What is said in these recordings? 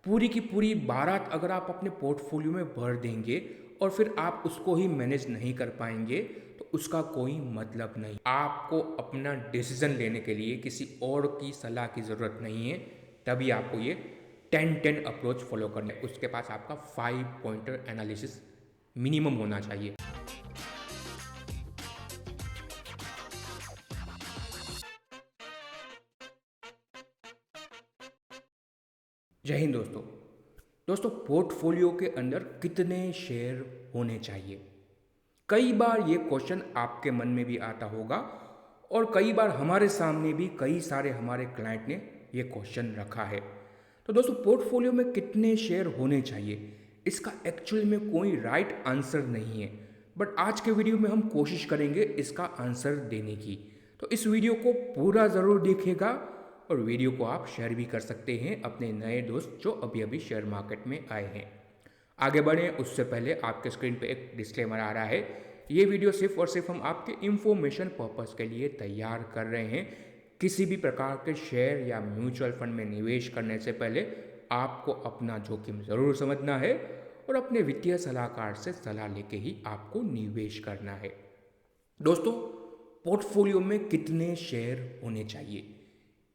पूरी की पूरी बारात अगर आप अपने पोर्टफोलियो में भर देंगे और फिर आप उसको ही मैनेज नहीं कर पाएंगे तो उसका कोई मतलब नहीं। आपको अपना डिसीजन लेने के लिए किसी और की सलाह की ज़रूरत नहीं है। तभी आपको ये 10-10 अप्रोच फॉलो करना है। उसके पास आपका 5 पॉइंटर एनालिसिस मिनिमम होना चाहिए। जय हिंद दोस्तों। दोस्तों, पोर्टफोलियो के अंदर कितने शेयर होने चाहिए? कई बार ये क्वेश्चन आपके मन में भी आता होगा और कई बार हमारे सामने भी कई सारे हमारे क्लाइंट ने ये क्वेश्चन रखा है। तो दोस्तों, पोर्टफोलियो में कितने शेयर होने चाहिए, इसका एक्चुअल में कोई राइट आंसर नहीं है। बट आज के वीडियो में हम कोशिश करेंगे इसका आंसर देने की। तो इस वीडियो को पूरा ज़रूर देखिएगा और वीडियो को आप शेयर भी कर सकते हैं अपने नए दोस्त जो अभी अभी शेयर मार्केट में आए हैं। आगे बढ़ें उससे पहले आपके स्क्रीन पे एक डिस्क्लेमर आ रहा है। ये वीडियो सिर्फ और सिर्फ हम आपके इंफॉर्मेशन पर्पस के लिए तैयार कर रहे हैं। किसी भी प्रकार के शेयर या म्यूचुअल फंड में निवेश करने से पहले आपको अपना जोखिम ज़रूर समझना है और अपने वित्तीय सलाहकार से सलाह लेके ही आपको निवेश करना है। दोस्तों, पोर्टफोलियो में कितने शेयर होने चाहिए,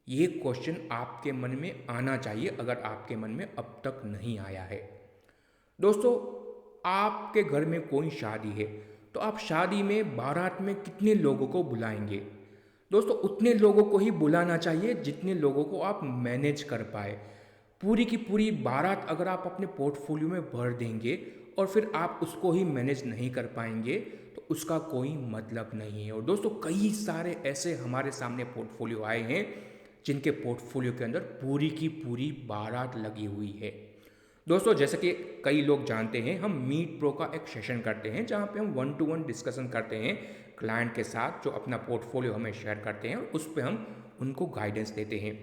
ये क्वेश्चन आपके मन में आना चाहिए अगर आपके मन में अब तक नहीं आया है। दोस्तों, आपके घर में कोई शादी है तो आप शादी में बारात में कितने लोगों को बुलाएंगे? दोस्तों, उतने लोगों को ही बुलाना चाहिए जितने लोगों को आप मैनेज कर पाए। पूरी की पूरी बारात अगर आप अपने पोर्टफोलियो में भर देंगे और फिर आप उसको ही मैनेज नहीं कर पाएंगे तो उसका कोई मतलब नहीं है। और दोस्तों, कई सारे ऐसे हमारे सामने पोर्टफोलियो आए हैं जिनके पोर्टफोलियो के अंदर पूरी की पूरी बारात लगी हुई है। दोस्तों, जैसे कि कई लोग जानते हैं, हम मीट प्रो का एक सेशन करते हैं जहां पे हम 1-to-1 डिस्कशन करते हैं क्लाइंट के साथ जो अपना पोर्टफोलियो हमें शेयर करते हैं और उस पर हम उनको गाइडेंस देते हैं।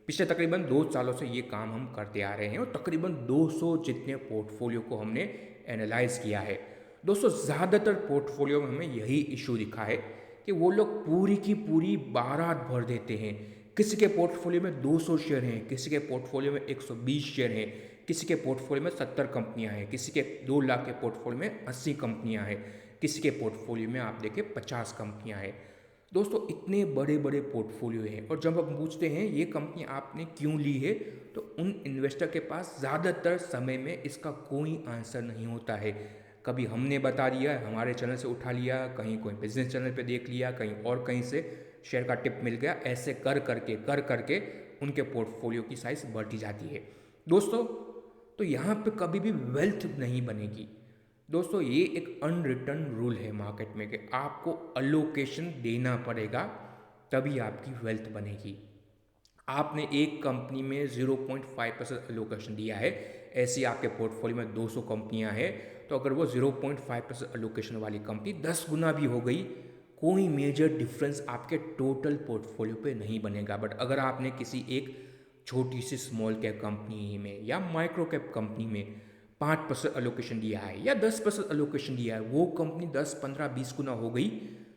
पिछले तकरीबन 2 सालों से ये काम हम करते आ रहे हैं और तकरीबन 200 जितने पोर्टफोलियो को हमने एनालाइज किया है। दोस्तों, ज़्यादातर पोर्टफोलियो में हमें यही इशू दिखा है कि वो लोग पूरी की पूरी बारात भर देते हैं। किसी के पोर्टफोलियो में 200 शेयर हैं, किसी के पोर्टफोलियो में 120 शेयर हैं, किसी के पोर्टफोलियो में 70 कंपनियां हैं, किसी के 2 लाख के पोर्टफोलियो में 80 कंपनियां हैं, किसी के पोर्टफोलियो में आप देखिए 50 कंपनियां हैं। दोस्तों, इतने बड़े बड़े पोर्टफोलियो हैं और जब हम पूछते हैं ये कंपनी आपने क्यों ली है तो उन इन्वेस्टर के पास ज़्यादातर समय में इसका कोई आंसर नहीं होता है। कभी हमने बता दिया, हमारे चैनल से उठा लिया, कहीं कोई बिजनेस चैनल पे देख लिया, कहीं और कहीं से शेयर का टिप मिल गया, ऐसे कर करके उनके पोर्टफोलियो की साइज़ बढ़ती जाती है। दोस्तों, तो यहाँ पे कभी भी वेल्थ नहीं बनेगी। दोस्तों, ये एक अनरिटन रूल है मार्केट में कि आपको अलोकेशन देना पड़ेगा तभी आपकी वेल्थ बनेगी। आपने एक कंपनी में 0.5% अलोकेशन दिया है, ऐसी आपके पोर्टफोलियो में 200 कंपनियां हैं, तो अगर वो 0.5% अलोकेशन वाली कंपनी 10 गुना भी हो गई, कोई मेजर डिफरेंस आपके टोटल पोर्टफोलियो पे नहीं बनेगा। बट अगर आपने किसी एक छोटी सी स्मॉल कैप कंपनी में या माइक्रो कैप कंपनी में 5% अलोकेशन दिया है या 10% अलोकेशन दिया है, वो कंपनी 10, 15, 20 गुना हो गई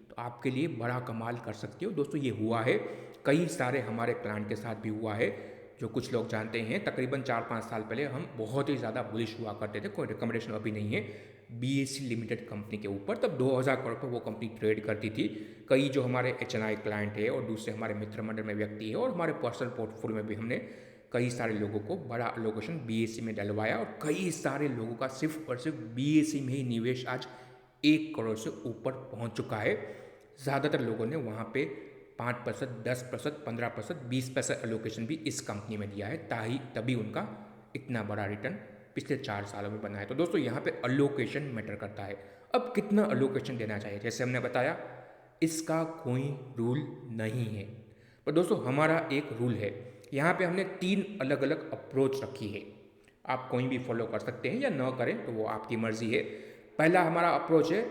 तो आपके लिए बड़ा कमाल कर सकती हो। दोस्तों, ये हुआ है, कई सारे हमारे क्लाइंट के साथ भी हुआ है। जो कुछ लोग जानते हैं, तकरीबन 4-5 साल पहले हम बहुत ही ज़्यादा बुलिश हुआ करते थे, कोई रिकमेंडेशन अभी नहीं है, बीएससी लिमिटेड कंपनी के ऊपर। तब 2000 करोड़ पर वो कंपनी ट्रेड करती थी। कई जो हमारे एचएनआई क्लाइंट है और दूसरे हमारे मित्र मंडल में व्यक्ति है और हमारे पर्सनल पोर्टफोलियो में भी हमने कई सारे लोगों को बड़ा अलोकेशन बीएससी में डलवाया और कई सारे लोगों का सिर्फ और सिर्फ बीएससी में ही निवेश आज 1 करोड़ से ऊपर पहुंच चुका है। ज़्यादातर लोगों ने वहाँ पे 5%, 10%, 15%, 20% अलोकेशन भी इस कंपनी में दिया है, तभी उनका इतना बड़ा रिटर्न पिछले 4 सालों में बना है। तो दोस्तों, यहाँ पे अलोकेशन मैटर करता है। अब कितना अलोकेशन देना चाहिए, जैसे हमने बताया, इसका कोई रूल नहीं है। पर दोस्तों, हमारा एक रूल है। यहाँ पे हमने 3 अलग अलग अप्रोच रखी है। आप कोई भी फॉलो कर सकते हैं या न करें तो वो आपकी मर्जी है। पहला हमारा अप्रोच है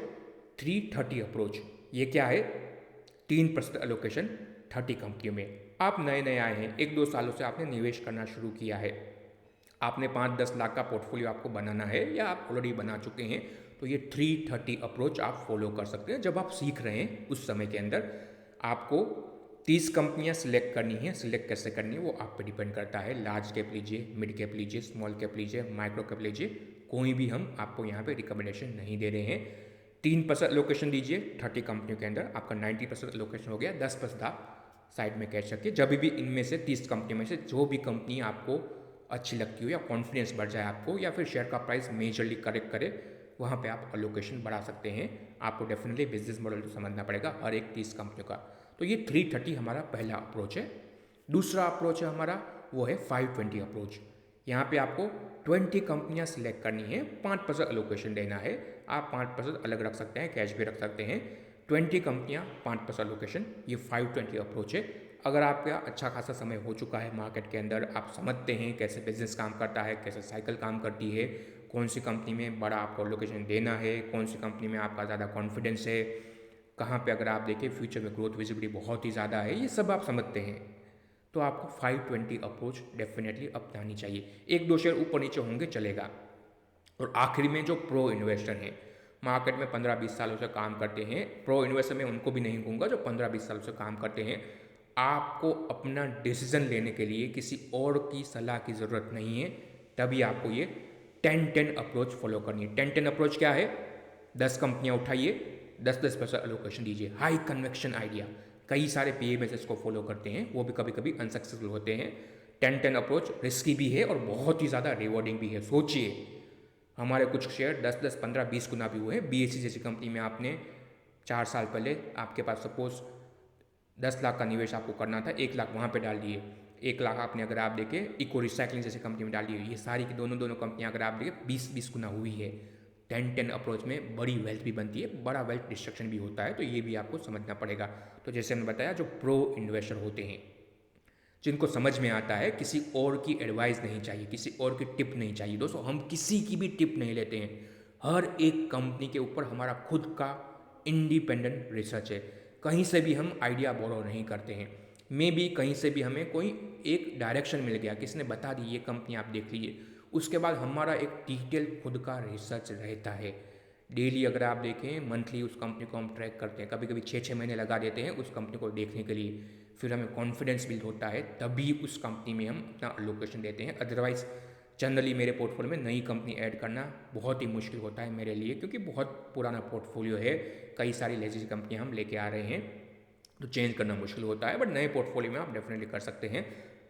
330 अप्रोच। ये क्या है? 3% अलोकेशन 30 कंपनियों में। आप नए नए आए हैं, 1-2 सालों से आपने निवेश करना शुरू किया है, आपने 5-10 लाख का पोर्टफोलियो आपको बनाना है या आप ऑलरेडी बना चुके हैं, तो ये 330 अप्रोच आप फॉलो कर सकते हैं। जब आप सीख रहे हैं उस समय के अंदर आपको 30 कंपनियां सिलेक्ट करनी है। सिलेक्ट कैसे करनी है वो आप पे डिपेंड करता है। लार्ज कैप लीजिए, मिड कैप लीजिए, स्मॉल कैप लीजिए, माइक्रो कैप लीजिए, कोई भी हम आपको यहाँ पे रिकमेंडेशन नहीं दे रहे हैं। 3% लोकेशन दीजिए 30 कंपनियों के अंदर, आपका 90% लोकेशन हो गया। 10% आप साइड में कैच रखिए। जब भी इनमें से 30 कंपनी में से जो भी कंपनी आपको अच्छी लगती हो या कॉन्फिडेंस बढ़ जाए आपको, या फिर शेयर का प्राइस मेजरली करेक्ट करे, वहाँ पे आप अलोकेशन बढ़ा सकते हैं। आपको डेफिनेटली बिजनेस मॉडल तो समझना पड़ेगा हर एक 30 कंपनियों का। तो ये 330 हमारा पहला अप्रोच है। दूसरा अप्रोच है हमारा, वो है 520 अप्रोच। यहाँ पे आपको 20 कंपनियाँ सिलेक्ट करनी है, 5% अलोकेशन देना है। आप 5% अलग रख सकते हैं, कैश भी रख सकते हैं। 20 कंपनियाँ 5% अलोकेशन, ये 520 अप्रोच है। अगर आपका अच्छा खासा समय हो चुका है मार्केट के अंदर, आप समझते हैं कैसे बिजनेस काम करता है, कैसे साइकिल काम करती है, कौन सी कंपनी में बड़ा आपको लोकेशन देना है, कौन सी कंपनी में आपका ज़्यादा कॉन्फिडेंस है, कहाँ पे अगर आप देखें फ्यूचर में ग्रोथ विजिबिलिटी बहुत ही ज़्यादा है, ये सब आप समझते हैं, तो आपको 520 अप्रोच डेफिनेटली अपनानी चाहिए। एक दो शेयर ऊपर नीचे होंगे चलेगा। और आखिरी में जो प्रो इन्वेस्टर हैं, मार्केट में 15-20 सालों से काम करते हैं, प्रो इन्वेस्टर में उनको भी नहीं कहूँगा, जो 15-20 सालों से काम करते हैं, आपको अपना डिसीजन लेने के लिए किसी और की सलाह की ज़रूरत नहीं है। तभी आपको ये 10-10 अप्रोच फॉलो करनी है। 10-10 अप्रोच क्या है? 10 कंपनियाँ उठाइए, 10-10% अलोकेशन दीजिए। हाई कन्वेक्शन आइडिया, कई सारे पीए में इसको फॉलो करते हैं, वो भी कभी कभी अनसक्सेसफुल होते हैं। 10-10 अप्रोच रिस्की भी है और बहुत ही ज़्यादा रिवॉर्डिंग भी है। सोचिए, हमारे कुछ शेयर 10-10, 15-20 गुना भी हुए हैं। बीएससी जैसी कंपनी में आपने 4 साल पहले आपके पास सपोज 10 लाख का निवेश आपको करना था, 1 लाख वहाँ पे डाल दिए, 1 लाख आपने अगर आप देखें इको रिसाइकलिंग जैसी कंपनी में डाल दिए, ये सारी की दोनों कंपनियाँ अगर आप देखें 20-20 गुना हुई है। 10-10 अप्रोच में बड़ी वेल्थ भी बनती है, बड़ा वेल्थ डिस्ट्रक्शन भी होता है, तो ये भी आपको समझना पड़ेगा। तो जैसे मैंने बताया, जो प्रो इन्वेस्टर होते हैं, जिनको समझ में आता है किसी और की एडवाइस नहीं चाहिए, किसी और की टिप नहीं चाहिए। दोस्तों, हम किसी की भी टिप नहीं लेते हैं। हर एक कंपनी के ऊपर हमारा खुद का इंडिपेंडेंट रिसर्च है। कहीं से भी हम आइडिया बोरो नहीं करते हैं। मे बी कहीं से भी हमें कोई एक डायरेक्शन मिल गया, किसने बता दी ये कंपनी आप देख लीजिए, उसके बाद हमारा एक डिटेल खुद का रिसर्च रहता है। डेली अगर आप देखें, मंथली उस कंपनी को हम ट्रैक करते हैं, कभी कभी 6-6 महीने लगा देते हैं उस कंपनी को देखने के लिए। फिर हमें कॉन्फिडेंस बिल्ड होता है, तभी उस कंपनी में हम अपना लोकेशन देते हैं। अदरवाइज़ जनरली मेरे पोर्टफोलियो में नई कंपनी ऐड करना बहुत ही मुश्किल होता है मेरे लिए, क्योंकि बहुत पुराना पोर्टफोलियो है, कई सारी लेजेसी कंपनियाँ हम लेके आ रहे हैं, तो चेंज करना मुश्किल होता है। बट नए पोर्टफोलियो में आप डेफिनेटली कर सकते हैं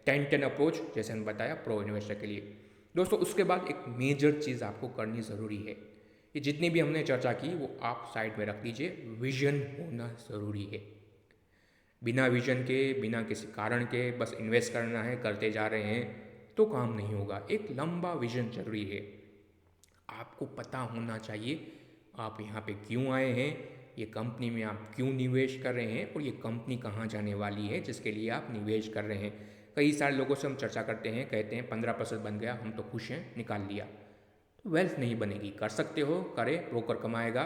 10-10 अप्रोच, जैसे हमने बताया प्रो इन्वेस्टर के लिए। दोस्तों, उसके बाद एक मेजर चीज़ आपको करनी ज़रूरी है। ये जितनी भी हमने चर्चा की वो आप साइड में रख दीजिए, विजन होना ज़रूरी है। बिना विजन के, बिना किसी कारण के बस इन्वेस्ट करना है, करते जा रहे हैं, तो काम नहीं होगा। एक लंबा विजन जरूरी है। आपको पता होना चाहिए आप यहाँ पे क्यों आए हैं, ये कंपनी में आप क्यों निवेश कर रहे हैं, और ये कंपनी कहाँ जाने वाली है जिसके लिए आप निवेश कर रहे हैं। कई सारे लोगों से हम चर्चा करते हैं, कहते हैं 15% बन गया, हम तो खुश हैं, निकाल लिया। तो वेल्थ नहीं बनेगी। कर सकते हो, करे, ब्रोकर कमाएगा,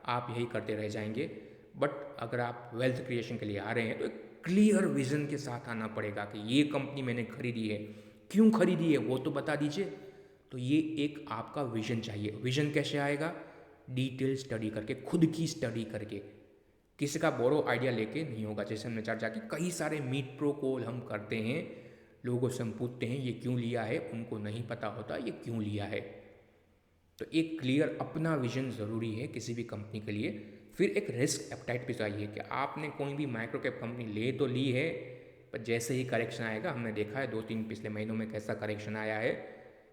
आप यही करते रह जाएंगे। बट अगर आप वेल्थ क्रिएशन के लिए आ रहे हैं तो एक क्लियर विजन के साथ आना पड़ेगा कि ये कंपनी मैंने खरीदी है, क्यों खरीदी है वो तो बता दीजिए। तो ये एक आपका विजन चाहिए। विजन कैसे आएगा? डिटेल स्टडी करके, खुद की स्टडी करके, किसी का बोरो आइडिया लेके नहीं होगा। जैसे हमने चर्चा की, कई सारे मीट प्रो कॉल हम करते हैं, लोगों से हम पूछते हैं ये क्यों लिया है, उनको नहीं पता होता ये क्यों लिया है। तो एक क्लियर अपना विजन ज़रूरी है किसी भी कंपनी के लिए। फिर एक रिस्क एप्टाइट भी चाहिए कि आपने कोई भी माइक्रो कैप कंपनी ले तो ली है, पर जैसे ही करेक्शन आएगा, हमने देखा है 2-3 पिछले महीनों में कैसा करेक्शन आया है,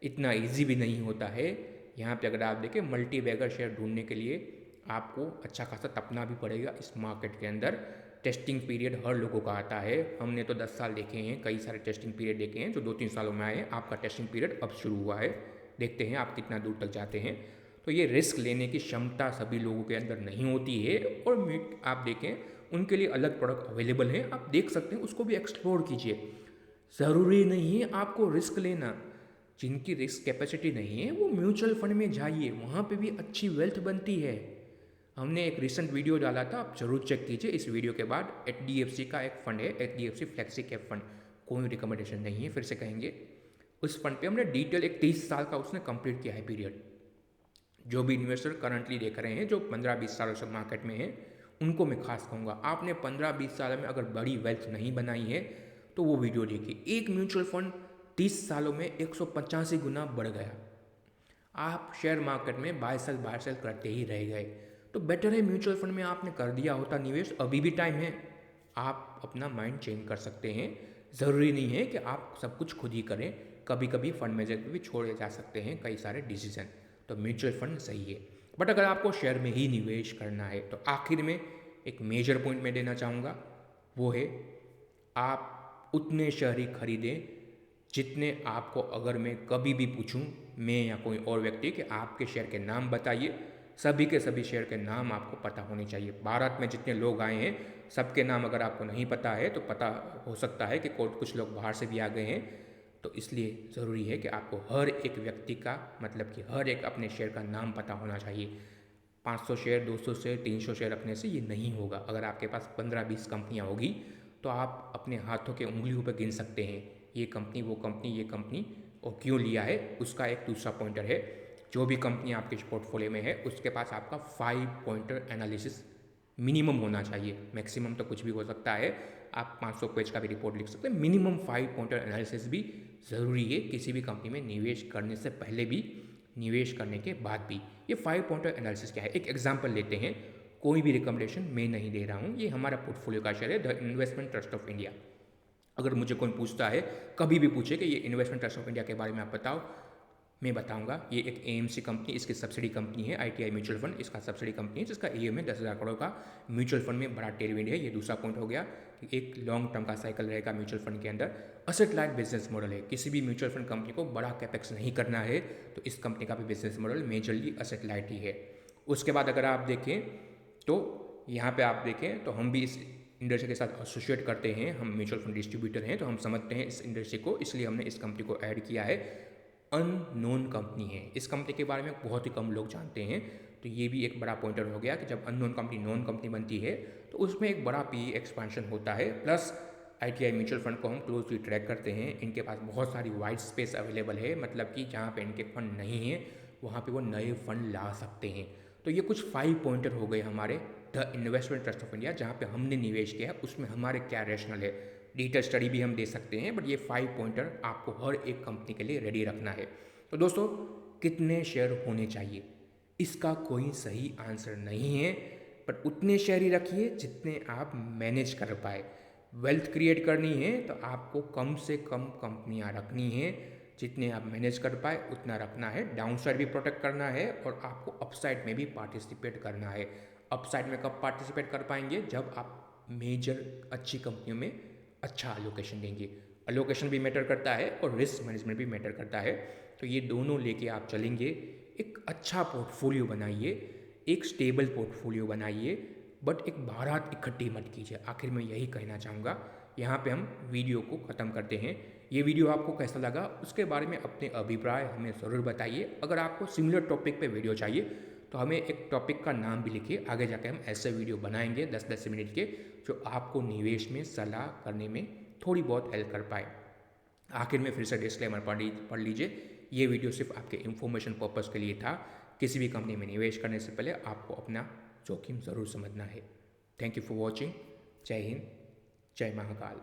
इतना इजी भी नहीं होता है। यहाँ पे अगर आप देखें, मल्टी बैगर शेयर ढूंढने के लिए आपको अच्छा खासा तपना भी पड़ेगा इस मार्केट के अंदर। टेस्टिंग पीरियड हर लोगों का आता है, हमने तो 10 साल देखे हैं, कई सारे टेस्टिंग पीरियड देखे हैं जो 2-3 सालों में आए हैं। आपका टेस्टिंग पीरियड अब शुरू हुआ है, देखते हैं आप कितना दूर तक जाते हैं। तो ये रिस्क लेने की क्षमता सभी लोगों के अंदर नहीं होती है। और आप देखें, उनके लिए अलग प्रोडक्ट अवेलेबल हैं, आप देख सकते हैं, उसको भी एक्सप्लोर कीजिए। ज़रूरी नहीं है आपको रिस्क लेना। जिनकी रिस्क कैपेसिटी नहीं है वो म्यूचुअल फंड में जाइए, वहाँ पे भी अच्छी वेल्थ बनती है। हमने एक रिसेंट वीडियो डाला था, आप जरूर चेक कीजिए इस वीडियो के बाद। HDFC का एक फंड है, HDFC फ्लेक्सी कैप फंड, कोई रिकमेंडेशन नहीं है, फिर से कहेंगे। उस फंड पे हमने डिटेल एक 30 साल का उसने कंप्लीट किया है पीरियड। जो भी इन्वेस्टर करंटली देख रहे हैं, जो 15-20 सालों से मार्केट में है, उनको मैं खास कहूँगा, आपने 15-20 साल में अगर बड़ी वेल्थ नहीं बनाई है तो वो वीडियो देखिए। एक म्यूचुअल फंड 30 सालों में 185 गुना बढ़ गया। आप शेयर मार्केट में बाय सेल करते ही रह गए। तो बेटर है म्यूचुअल फंड में आपने कर दिया होता निवेश, अभी भी टाइम है, आप अपना माइंड चेंज कर सकते हैं। ज़रूरी नहीं है कि आप सब कुछ खुद ही करें, कभी कभी फंड मैनेजर पे भी छोड़े जा सकते हैं कई सारे डिसीजन। तो म्यूचुअल फंड सही है, बट अगर आपको शेयर में ही निवेश करना है तो आखिर में एक मेजर पॉइंट मैं देना चाहूँगा, वो है आप उतने शेयर ही खरीदें जितने आपको, अगर मैं कभी भी पूछूं, मैं या कोई और व्यक्ति, कि आपके शेयर के नाम बताइए, सभी के सभी शेयर के नाम आपको पता होने चाहिए। भारत में जितने लोग आए हैं सबके नाम अगर आपको नहीं पता है तो पता हो सकता है कि कुछ लोग बाहर से भी आ गए हैं। तो इसलिए ज़रूरी है कि आपको हर एक व्यक्ति का, मतलब कि हर एक अपने शेयर का नाम पता होना चाहिए। 500 शेयर, 200 शेयर, 300 शेयर रखने से ये नहीं होगा। अगर आपके पास 15-20 कंपनियाँ होगी तो आप अपने हाथों के उंगलियों पर गिन सकते हैं ये कंपनी, वो कंपनी, ये कंपनी, और क्यों लिया है उसका एक दूसरा पॉइंटर है। जो भी कंपनी आपके पोर्टफोलियो में है उसके पास आपका 5 पॉइंटर एनालिसिस मिनिमम होना चाहिए। मैक्सिमम तो कुछ भी हो सकता है, आप 500 पेज का भी रिपोर्ट लिख सकते हैं। मिनिमम 5 पॉइंटर एनालिसिस भी ज़रूरी है किसी भी कंपनी में निवेश करने से पहले भी, निवेश करने के बाद भी। ये 5 पॉइंटर एनालिसिस क्या है, एक एग्जांपल लेते हैं। कोई भी रिकमेंडेशन मैं नहीं दे रहा हूँ, ये हमारा पोर्टफोलियो का शेयर है, the investment trust of India. अगर मुझे कोई पूछता है, कभी भी पूछे कि ये इन्वेस्टमेंट ट्रस्ट ऑफ इंडिया के बारे में आप बताओ, मैं बताऊंगा ये एक एएमसी कंपनी, इसकी सब्सिडी कंपनी है। आईटीआई म्यूचुअल फंड इसका सब्सिडी कंपनी है, जिसका एएम है 10,000 करोड़ का। म्यूचुअल फंड में बड़ा टेलविंड है, ये दूसरा पॉइंट हो गया कि एक लॉन्ग टर्म का साइकिल रहेगा म्यूचुअल फंड के अंदर। असेट लाइट बिजनेस मॉडल है, किसी भी म्यूचुअल फंड कंपनी को बड़ा कैपेक्स नहीं करना है, तो इस कंपनी का भी business model majorly asset light ही है। उसके बाद अगर आप देखें तो यहाँ पे आप देखें तो हम भी इस इंडस्ट्री के साथ एसोसिएट करते हैं, हम म्यूचुअल फंड डिस्ट्रीब्यूटर हैं, तो हम समझते हैं इस इंडस्ट्री को, इसलिए हमने इस कंपनी को ऐड किया है। अननोन कंपनी है, इस कंपनी के बारे में बहुत ही कम लोग जानते हैं, तो ये भी एक बड़ा पॉइंटर हो गया कि जब अननोन कंपनी नॉन कंपनी बनती है तो उसमें एक बड़ा पी एक्सपेंशन होता है। प्लस आईटीआई म्यूचुअल फंड को हम क्लोजली ट्रैक करते हैं, इनके पास बहुत सारी वाइट स्पेस अवेलेबल है, मतलब कि जहाँ पे इनके फंड नहीं है वहाँ पे वो नए फंड ला सकते हैं। तो ये कुछ 5 पॉइंटर हो गए हमारे the investment trust of India, जहाँ पे हमने निवेश किया है उसमें हमारे क्या रैशनल है। डिटेल स्टडी भी हम दे सकते हैं, बट ये 5 पॉइंटर आपको हर एक कंपनी के लिए रेडी रखना है। तो दोस्तों, कितने शेयर होने चाहिए, इसका कोई सही आंसर नहीं है, पर उतने शेयर ही रखिए जितने आप मैनेज कर पाए। वेल्थ क्रिएट करनी है तो आपको कम से कम कंपनियां रखनी है, जितने आप मैनेज कर पाए उतना रखना है। डाउनसाइड भी प्रोटेक्ट करना है और आपको अपसाइड में भी पार्टिसिपेट करना है। अपसाइड में कब पार्टिसिपेट कर पाएंगे, जब आप मेजर अच्छी कंपनियों में अच्छा अलोकेशन देंगे। अलोकेशन भी मैटर करता है और रिस्क मैनेजमेंट भी मैटर करता है। तो ये दोनों लेके आप चलेंगे, एक अच्छा पोर्टफोलियो बनाइए, एक स्टेबल पोर्टफोलियो बनाइए, बट एक बारात इकट्ठी मत कीजिए। आखिर में यही कहना चाहूँगा। यहाँ पे हम वीडियो को ख़त्म करते हैं। ये वीडियो आपको कैसा लगा उसके बारे में अपने अभिप्राय हमें ज़रूर बताइए। अगर आपको सिमिलर टॉपिक पे वीडियो चाहिए तो हमें एक टॉपिक का नाम भी लिखिए, आगे जाके हम ऐसे वीडियो बनाएंगे 10-10 मिनट के, जो आपको निवेश में सलाह करने में थोड़ी बहुत हेल्प कर पाए। आखिर में फिर से डिस्क्लेमर पढ़ लीजिए, ये वीडियो सिर्फ आपके इन्फॉर्मेशन पर्पज़ के लिए था। किसी भी कंपनी में निवेश करने से पहले आपको अपना जोखिम ज़रूर समझना है। Thank you for watching. जय हिंद, जय महाकाल।